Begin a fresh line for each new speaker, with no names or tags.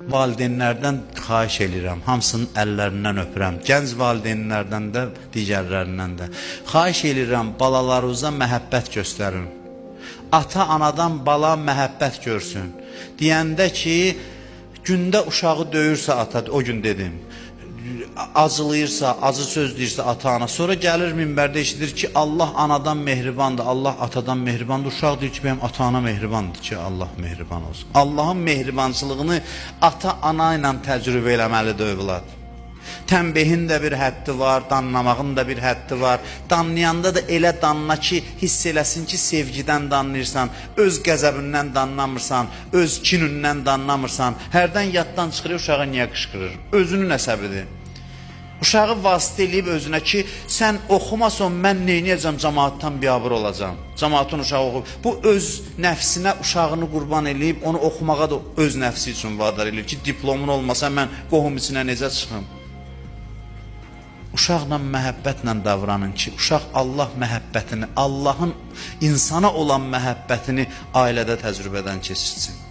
Valideynlərdən xahiş edirəm, hamısının əllərindən öpürəm. Gənc valideynlərdən də, digərlərindən də. Xahiş edirəm, balalarınıza məhəbbət göstərin. Ata-anadan bala məhəbbət görsün. Deyəndə ki, gündə uşağı döyürsə ata, o gün dedim, acılayırsa, acı söz deyirsə ata-ana, sonra gəlir minbərdə eşidir ki, Allah anadan mehribandır, Allah atadan mehribandır. Uşaq deyir ki, benim ata-ana mehribandır ki, Allah mehriban olsun. Allahın mehribançılığını ata-ana ilə təcrübə eləməlidir övlad. Tənbihin də bir həddi var, danlamağın da bir həddi var. Danlayanda da elə danla ki, hiss eləsin ki, sevgidən danlayırsan, öz qəzəbindən danlamırsan, öz kinündən danlamırsan. Hərdən yaddan çıxırır, uşağa niyə qışqırır? Özünün əsəbidir. Uşağı vasitə eləyib özünə ki, sən oxumasan, mən neyniyəcəm, cəmaatdan biabır olacam. Cəmaatın uşağı oxuyub. Bu öz nəfsinə uşağını qurban eləyib, onu oxumağa da öz nəfsi üçün vadar eləyir ki, diplomun olmasa mən qohum içinə necə çıxım? Uşaqla məhəbbətlə davranın ki, uşaq Allah məhəbbətini, Allahın insana olan məhəbbətini ailədə təcrübədən keçirsin.